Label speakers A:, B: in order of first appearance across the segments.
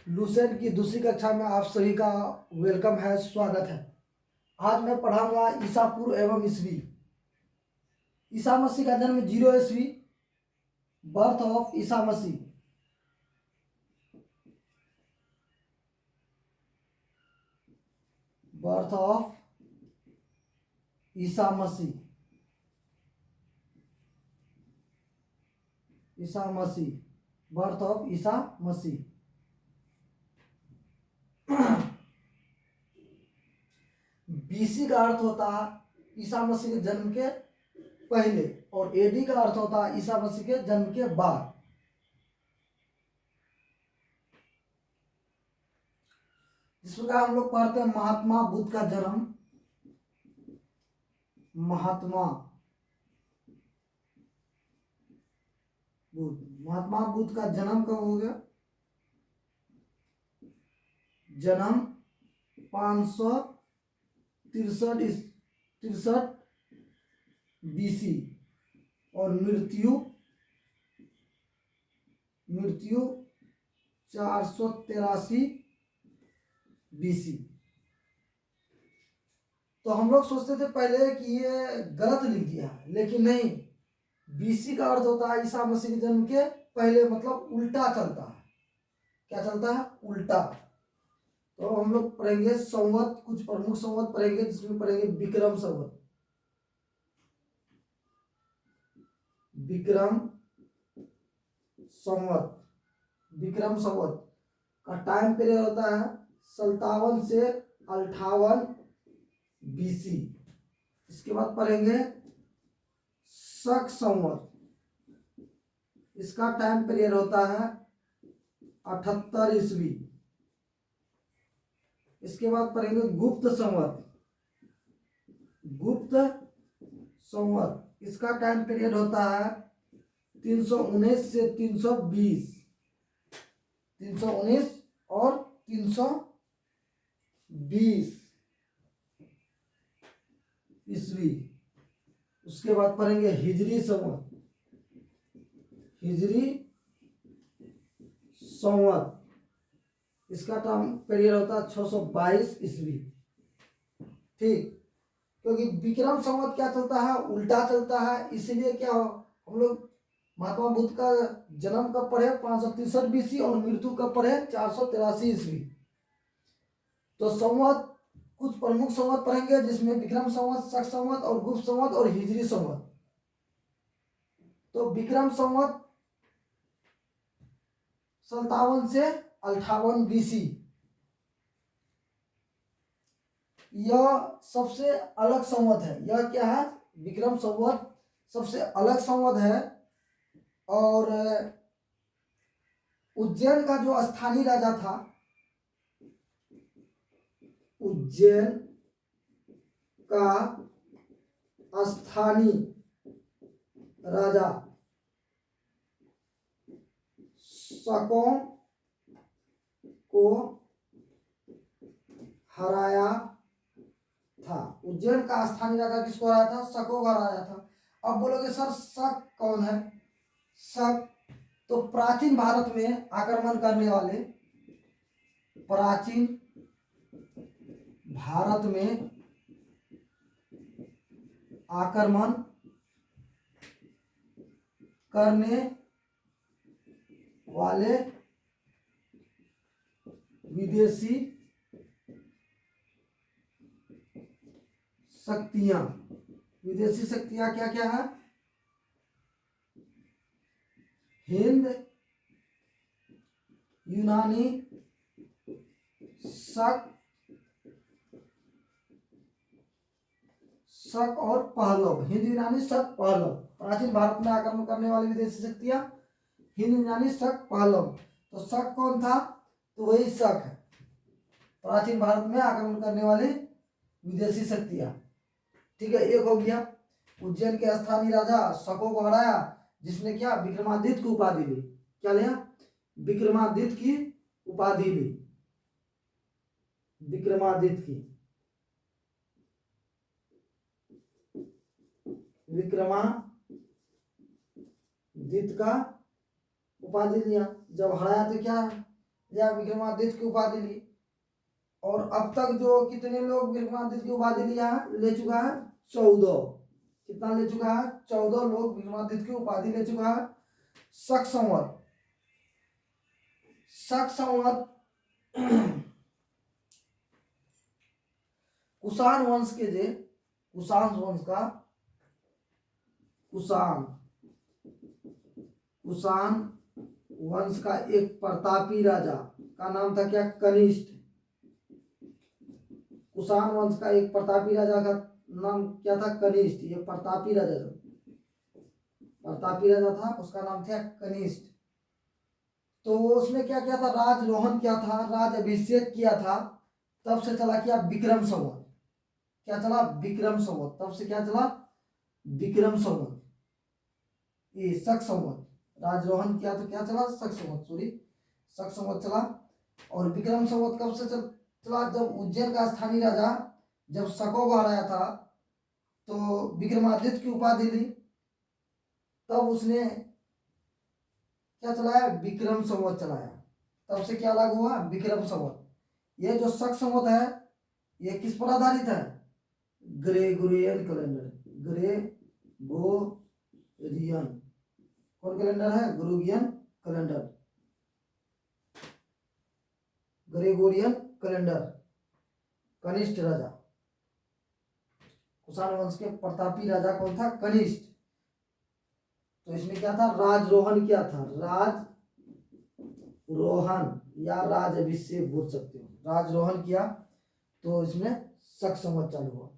A: Lucent की दूसरी कक्षा में आप सभी का वेलकम है, स्वागत है। आज मैं पढ़ाऊंगा ईसा पूर्व एवं ईसवी। ईसा मसीह का जन्म 0 ईस्वी, birth of Isa Masih. Birth of Isa Masih. Isa Masih, birth of Isa Masih. BC का अर्थ होता है ईसा मसीह के जन्म के पहले, और एडी का अर्थ होता है ईसा मसीह के जन्म के बाद। जिस प्रकार हम लोग पढ़ते हैं महात्मा बुद्ध का जन्म, महात्मा बुद्ध का जन्म कब हो गया? जन्म 563 बीसी, और मृत्यु 483 बीसी। तो हम लोग सोचते थे पहले कि ये गलत लिख दिया, लेकिन नहीं। बीसी का अर्थ होता है ईसा मसीह के जन्म के पहले, मतलब उल्टा चलता है। क्या चलता है? उल्टा। तो हम लोग पढ़ेंगे संवत, कुछ प्रमुख संवत पढ़ेंगे, जिसमें पढ़ेंगे विक्रम संवत। विक्रम संवत, विक्रम संवत का टाइम पीरियड होता है 57 से 58 बीसी। इसके बाद पढ़ेंगे शक संवत। इसका टाइम पीरियड होता है 78 ईस्वी। इसके बाद पढ़ेंगे गुप्त संवत। गुप्त संवत, इसका टाइम पीरियड होता है 319 से 320। 319 और 320 ईस्वी। उसके बाद पढ़ेंगे हिजरी संवत। हिजरी संवत, इसका टाइम पीरियड होता है 622 ईस्वी। ठीक, क्योंकि विक्रम संवत क्या चलता है? उल्टा चलता है। इसीलिए क्या हो, हम लोग महात्मा बुद्ध का जन्म कब पढ़े? 563 बीसी, और मृत्यु कब पढ़े? 483 ईस्वी। तो संवत, कुछ प्रमुख संवत पढ़ेंगे, जिसमें विक्रम संवत, शक संवत और गुप्त संवत और हिजरी संवत। तो विक्रम संवत 57 से 58 बीसी, यह सबसे अलग संवत है। यह क्या है? विक्रम संवत सबसे अलग संवत है। और उज्जैन का जो स्थानीय राजा था, उज्जैन का स्थानीय राजा शकों को हराया था। उज्जैन का स्थानीय राजा किसको हराया था? शकों को हराया था। अब बोलोगे सर शक कौन है? शक तो प्राचीन भारत में आक्रमण करने वाले, प्राचीन भारत में आक्रमण करने वाले विदेशी शक्तियां। विदेशी शक्तियां क्या क्या है? हिंद, यूनानी, शक और पहलव। हिंद, यूनानी, शक, पहलव। प्राचीन भारत में आक्रमण करने वाली विदेशी शक्तियां हिंद, यूनानी, शक, पहलव। तो शक कौन था? तो वही शक है, प्राचीन भारत में आक्रमण करने वाली विदेशी शक्तियां। ठीक है, एक हो गया। उज्जैन के स्थानीय राजा शकों को हराया, जिसने क्या? विक्रमादित्य की उपाधि ली। क्या लिया? विक्रमादित्य की उपाधि ली। विक्रमादित्य की, विक्रमादित्य का उपाधि लिया। जब हराया तो क्या या विक्रमादित्य की उपाधि ली। और अब तक जो कितने लोग विक्रमादित्य की उपाधि लिया है, ले चुका है 14। कितना ले चुका है? 14 लोग विक्रमादित्य की उपाधि ले चुका है। शक संवत कुषाण वंश के जे कुषाण वंश का कुषाण वंश का एक प्रतापी राजा का नाम था क्या? कनिष्ठ। कुषाण वंश का एक प्रतापी राजा का नाम क्या था? कनिष्ठ। ये प्रतापी राजा था, उसका नाम था कनिष्ठ। तो उसने क्या किया था? राजरोहण किया था, राज अभिषेक किया था। तब से चला क्या? विक्रम संवत। क्या चला? विक्रम संवत। तब से क्या चला? विक्रम संवत। ये शक संवत राजरोहण किया तो क्या चला? शक संवत चला। और विक्रम संवत कब से चला? जब उज्जैन का स्थानीय राजा जब शकों को हराया था तो विक्रमादित्य की उपाधि ली, तब उसने क्या चलाया? विक्रम संवत चलाया। तब से क्या लागू हुआ? विक्रम संवत। ये जो शक संवत है ये किस पर आधारित है? Gregorian calendar. ग्रेगोरियन कौन कैलेंडर है? Gregorian calendar. कनिष्ठ राजा, कुषाण वंश के प्रतापी राजा कौन था? कनिष्ठ। तो इसने क्या था? राजरोहण किया था। राजरोहण या राज अभिषेक बोल सकते हो। राजरोहण किया तो इसमें शक संवत चालू हुआ।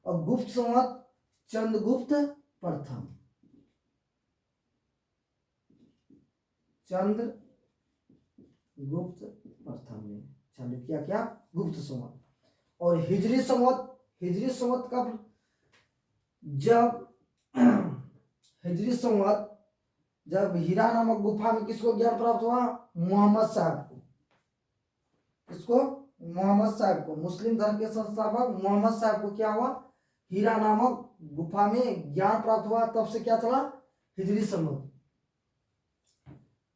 A: और गुप्त संवत चंद्रगुप्त प्रथम। चंद्रगुप्त प्रथम ने चालू किया क्या? गुप्त संवत। और हिजरी संवत कब? जब हिजरी संवत जब हीरा नामक गुफा में किसको ज्ञान प्राप्त हुआ? मोहम्मद साहब को। किसको? मोहम्मद साहब को। मुस्लिम धर्म के संस्थापक मोहम्मद साहब को क्या हुआ? हीरा नामक गुफा में ज्ञान प्राप्त हुआ। तब से क्या चला? हिजरी संवत।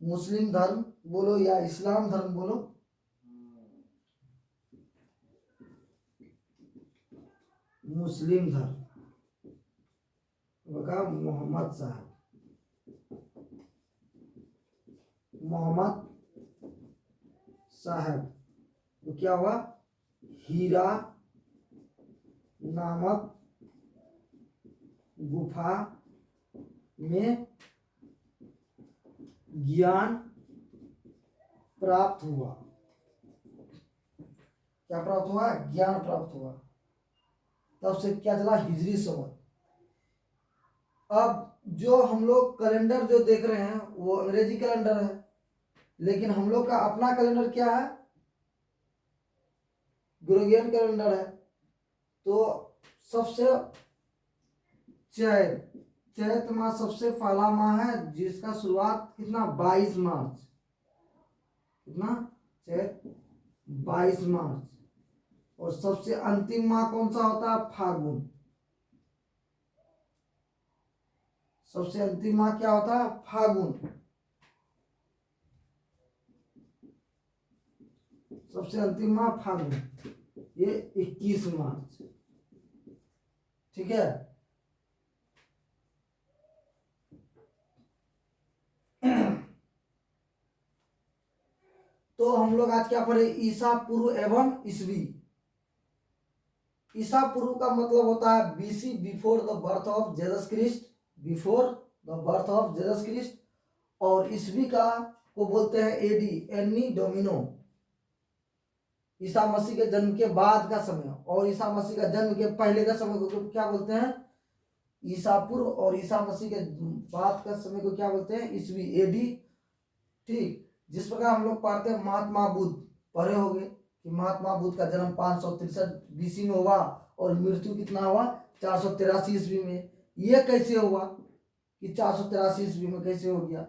A: मुस्लिम धर्म बोलो या इस्लाम धर्म बोलो, मुस्लिम धर्म का मोहम्मद साहब तो क्या हुआ? हीरा नामक गुफा में ज्ञान प्राप्त हुआ। क्या प्राप्त हुआ? ज्ञान प्राप्त हुआ। तब से क्या चला? हिजरी संवत। अब जो हम लोग कैलेंडर जो देख रहे हैं वो अंग्रेजी कैलेंडर है, लेकिन हम लोग का अपना कैलेंडर क्या है? ग्रेगोरियन कैलेंडर है। तो सबसे चैत माह सबसे पहला माह है जिसका शुरुआत कितना? 22 मार्च। कितना? चैत 22 मार्च। और सबसे अंतिम माह कौन सा होता है? फागुन। सबसे अंतिम माह क्या होता है? फागुन। सबसे अंतिम माह फागुन, ये 21 मार्च। ठीक है। तो हम लोग आज क्या पढ़े? ईसा पूर्व एवं ईसवी। ईसा पूर्व का मतलब होता है BC, before the birth of Jesus Christ. Before the birth of Jesus Christ. और ईसवी का को बोलते हैं एडी, एनी डोमिनो। ईसा मसीह के जन्म के बाद का समय और ईसा मसीह का जन्म के पहले का समय को क्या बोलते हैं? ईसा पूर्व। और ईसा मसीह के बाद का समय को क्या बोलते हैं? ईसवी, एडी। ठीक। जिस प्रकार हम लोग पढ़ते हैं महात्मा बुद्ध, पढ़े होंगे कि महात्मा बुद्ध का जन्म 563 बीसी में हुआ और मृत्यु कितना हुआ? 483 ईस्वी में। ये कैसे हुआ कि 483 ईस्वी में कैसे हो गया?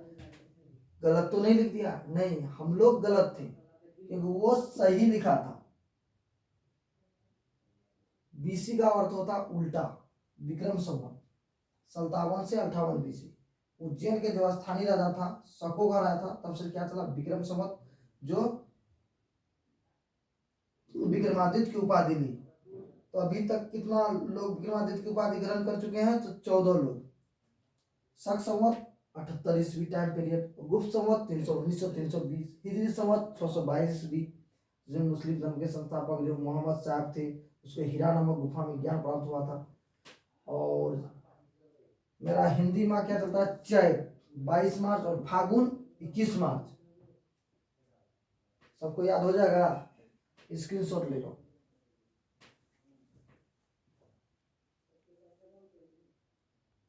A: गलत तो नहीं लिख दिया? नहीं, हम लोग गलत थे क्योंकि वो सही लिखा था। बीसी का अर्थ होता उल्टा। विक्रम संवत 57 से 58 बीसी। उज्जैन के जो स्थानीय राजा था शकों का राजा था, तब से क्या चला? विक्रम संवत जो विक्रमादित्य की उपाधि ली। तो अभी तक कितना लोग विक्रमादित्य की उपाधि ग्रहण कर चुके हैं? तो 14 लोग। शक संवत 78 ईस्वी टाइम पीरियड, गुप्त संवत 319-320, हिजरी संवत 622 ईस्वी, जो मुस्लिम धर्म के संस्थापक जो मोहम्मद साहब थे उसको हीरा नामक गुफा में ज्ञान प्राप्त हुआ था। और मेरा हिंदी माह क्या चलता है? चैत 22 मार्च और फागुन 21 मार्च। सबको याद हो जाएगा? स्क्रीनशॉट ले लो।